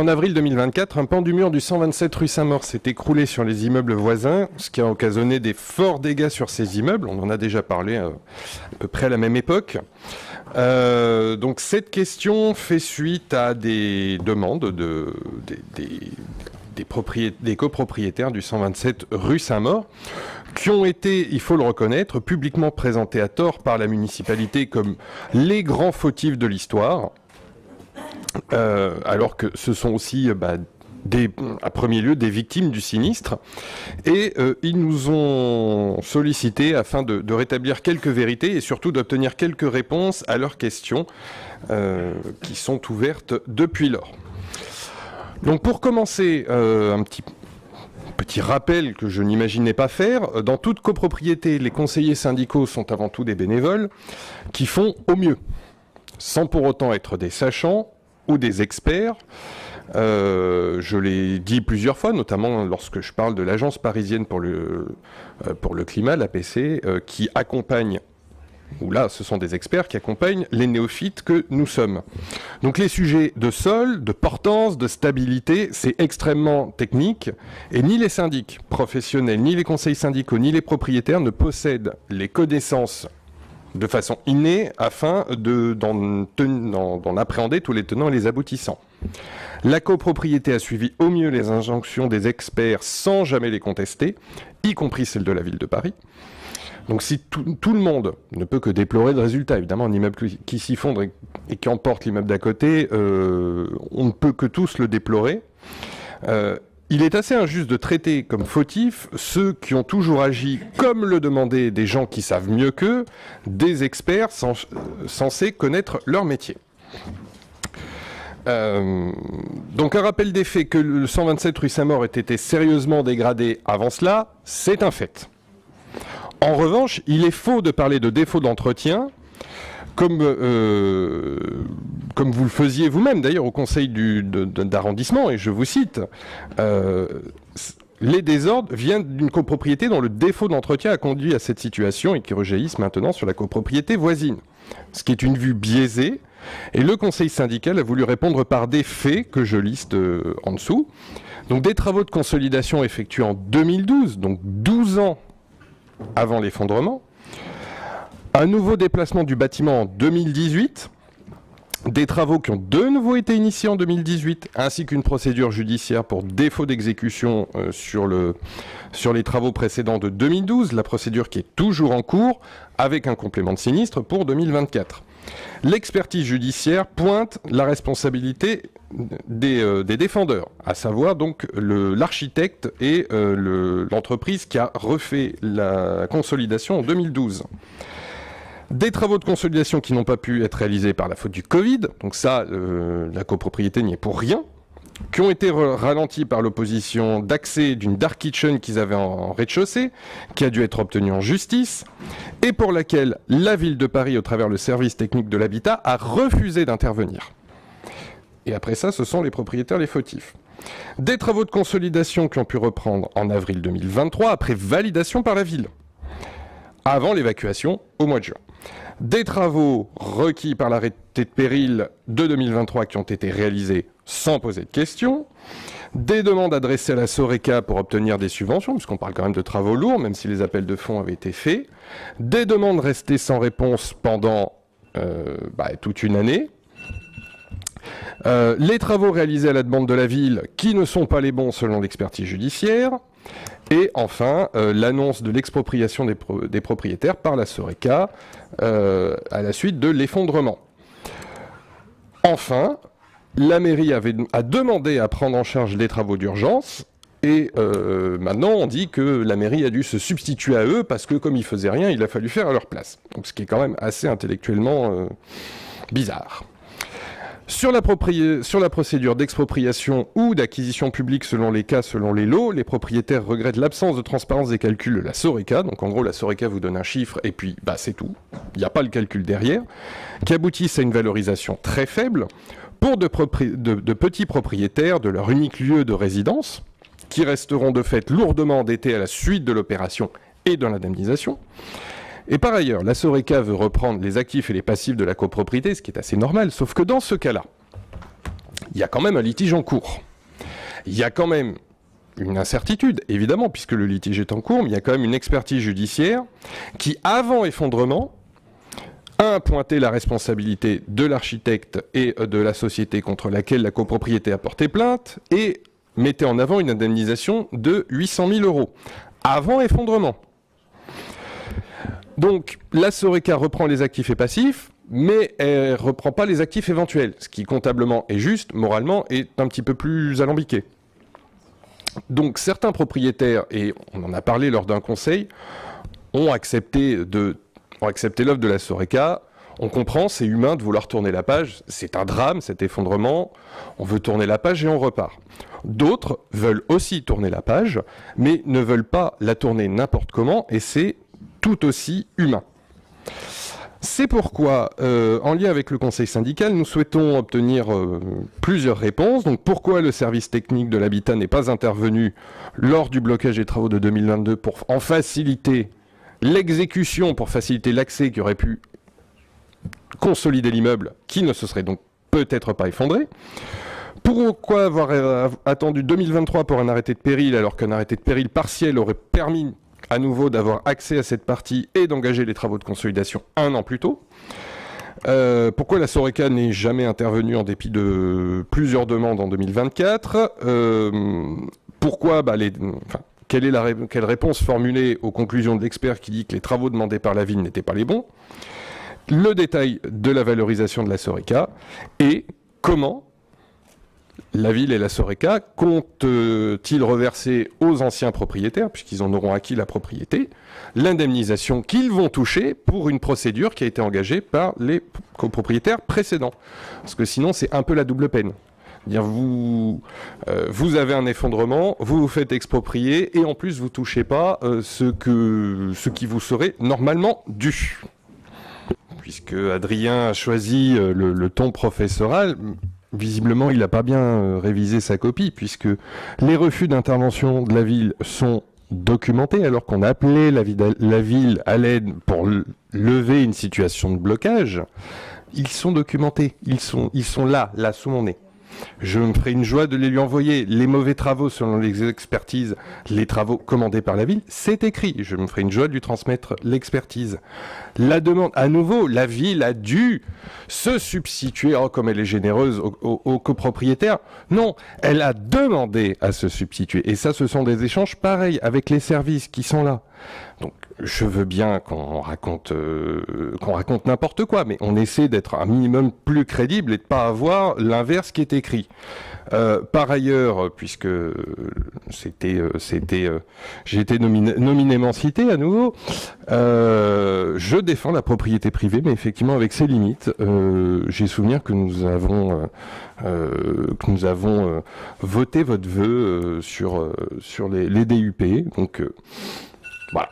En avril 2024, un pan du mur du 127 rue Saint-Maur s'est écroulé sur les immeubles voisins, ce qui a occasionné des forts dégâts sur ces immeubles. On en a déjà parlé à peu près à la même époque. Donc cette question fait suite à des demandes des copropriétaires du 127 rue Saint-Maur, qui ont été, il faut le reconnaître, publiquement présentés à tort par la municipalité comme les grands fautifs de l'histoire, alors que ce sont aussi à premier lieu des victimes du sinistre. Et ils nous ont sollicité afin de rétablir quelques vérités et surtout d'obtenir quelques réponses à leurs questions qui sont ouvertes depuis lors. Donc pour commencer, un petit rappel que je n'imaginais pas faire. Dans toute copropriété, les conseillers syndicaux sont avant tout des bénévoles qui font au mieux, sans pour autant être des sachants ou des experts. Je l'ai dit plusieurs fois, notamment lorsque je parle de l'Agence parisienne pour le climat, l'APC, qui accompagne, où là ce sont des experts qui accompagnent les néophytes que nous sommes. Donc les sujets de sol, de portance, de stabilité, c'est extrêmement technique, et ni les syndics professionnels, ni les conseils syndicaux, ni les propriétaires ne possèdent les connaissances de façon innée afin d'en appréhender tous les tenants et les aboutissants. La copropriété a suivi au mieux les injonctions des experts sans jamais les contester, y compris celles de la ville de Paris. Donc si tout le monde ne peut que déplorer le résultat, évidemment un immeuble qui s'effondre et qui emporte l'immeuble d'à côté, on ne peut que tous le déplorer. Il est assez injuste de traiter comme fautifs ceux qui ont toujours agi comme le demandaient des gens qui savent mieux qu'eux, des experts censés connaître leur métier. Donc un rappel des faits que le 127 rue Saint-Maur ait été sérieusement dégradé avant cela, c'est un fait. En revanche, il est faux de parler de défaut d'entretien, comme vous le faisiez vous-même d'ailleurs au conseil d'arrondissement, et je vous cite, les désordres viennent d'une copropriété dont le défaut d'entretien a conduit à cette situation et qui rejaillissent maintenant sur la copropriété voisine. Ce qui est une vue biaisée, et le conseil syndical a voulu répondre par des faits que je liste en dessous. Donc des travaux de consolidation effectués en 2012, donc 12 ans avant l'effondrement, un nouveau déplacement du bâtiment en 2018, des travaux qui ont de nouveau été initiés en 2018, ainsi qu'une procédure judiciaire pour défaut d'exécution sur les travaux précédents de 2012, la procédure qui est toujours en cours, avec un complément de sinistre pour 2024. L'expertise judiciaire pointe la responsabilité des défendeurs, à savoir donc l'architecte et l'entreprise qui a refait la consolidation en 2012. Des travaux de consolidation qui n'ont pas pu être réalisés par la faute du Covid, donc ça, la copropriété n'y est pour rien, qui ont été ralentis par l'opposition d'accès d'une dark kitchen qu'ils avaient en rez-de-chaussée, qui a dû être obtenue en justice, et pour laquelle la ville de Paris, au travers le service technique de l'habitat, a refusé d'intervenir. Et après ça, ce sont les propriétaires les fautifs. Des travaux de consolidation qui ont pu reprendre en avril 2023, après validation par la ville, avant l'évacuation au mois de juin. Des travaux requis par l'arrêté de péril de 2023 qui ont été réalisés sans poser de questions, des demandes adressées à la Soreca pour obtenir des subventions, puisqu'on parle quand même de travaux lourds, même si les appels de fonds avaient été faits, des demandes restées sans réponse pendant toute une année, les travaux réalisés à la demande de la ville qui ne sont pas les bons selon l'expertise judiciaire, et enfin l'annonce de l'expropriation des propriétaires par la Soreca à la suite de l'effondrement. Enfin, la mairie a demandé à prendre en charge les travaux d'urgence et maintenant on dit que la mairie a dû se substituer à eux parce que comme ils faisaient rien, il a fallu faire à leur place. Donc, ce qui est quand même assez intellectuellement bizarre. Sur la procédure d'expropriation ou d'acquisition publique selon les cas, selon les lots, les propriétaires regrettent l'absence de transparence des calculs de la Soreca. Donc en gros, la Soreca vous donne un chiffre et puis c'est tout. Il n'y a pas le calcul derrière, qui aboutissent à une valorisation très faible pour de petits propriétaires de leur unique lieu de résidence, qui resteront de fait lourdement endettés à la suite de l'opération et de l'indemnisation. Et par ailleurs, la Soreca veut reprendre les actifs et les passifs de la copropriété, ce qui est assez normal, sauf que dans ce cas-là, il y a quand même un litige en cours. Il y a quand même une incertitude, évidemment, puisque le litige est en cours, mais il y a quand même une expertise judiciaire qui, avant effondrement, a pointé la responsabilité de l'architecte et de la société contre laquelle la copropriété a porté plainte et mettait en avant une indemnisation de 800 000 €, avant effondrement. Donc, la Soreca reprend les actifs et passifs, mais elle ne reprend pas les actifs éventuels, ce qui comptablement est juste, moralement est un petit peu plus alambiqué. Donc certains propriétaires, et on en a parlé lors d'un conseil, ont accepté l'offre de la Soreca. On comprend, c'est humain de vouloir tourner la page, c'est un drame cet effondrement, on veut tourner la page et on repart. D'autres veulent aussi tourner la page, mais ne veulent pas la tourner n'importe comment, et c'est tout aussi humain. C'est pourquoi, en lien avec le conseil syndical, nous souhaitons obtenir plusieurs réponses. Donc, pourquoi le service technique de l'habitat n'est pas intervenu lors du blocage des travaux de 2022 pour en faciliter l'exécution, pour faciliter l'accès qui aurait pu consolider l'immeuble, qui ne se serait donc peut-être pas effondré. Pourquoi avoir attendu 2023 pour un arrêté de péril, alors qu'un arrêté de péril partiel aurait permis à nouveau d'avoir accès à cette partie et d'engager les travaux de consolidation 1 an plus tôt. Pourquoi la Soreca n'est jamais intervenue en dépit de plusieurs demandes en 2024 Pourquoi quelle réponse formulée aux conclusions de l'expert qui dit que les travaux demandés par la ville n'étaient pas les bons? Le détail de la valorisation de la Soreca et comment la ville et la Soreca comptent-ils reverser aux anciens propriétaires, puisqu'ils en auront acquis la propriété, l'indemnisation qu'ils vont toucher pour une procédure qui a été engagée par les copropriétaires précédents. Parce que sinon, c'est un peu la double peine. Vous avez un effondrement, vous vous faites exproprier, et en plus, vous ne touchez pas ce qui vous serait normalement dû. Puisque Adrien a choisi le ton professoral, visiblement, il n'a pas bien révisé sa copie, puisque les refus d'intervention de la ville sont documentés, alors qu'on a appelé la ville à l'aide pour lever une situation de blocage. Ils sont documentés, ils sont là, sous mon nez. Je me ferai une joie de les lui envoyer. Les mauvais travaux, selon les expertises, les travaux commandés par la ville, c'est écrit. Je me ferai une joie de lui transmettre l'expertise. La demande, à nouveau, la ville a dû se substituer, comme elle est généreuse, aux copropriétaires. Non, elle a demandé à se substituer. Et ça, ce sont des échanges pareils avec les services qui sont là. Donc, je veux bien qu'on raconte n'importe quoi, mais on essaie d'être un minimum plus crédible et de ne pas avoir l'inverse qui est écrit. Par ailleurs, puisque j'ai été nominément cité à nouveau, je défends la propriété privée, mais effectivement avec ses limites. J'ai souvenir que nous avons voté votre vœu sur les DUP, donc voilà.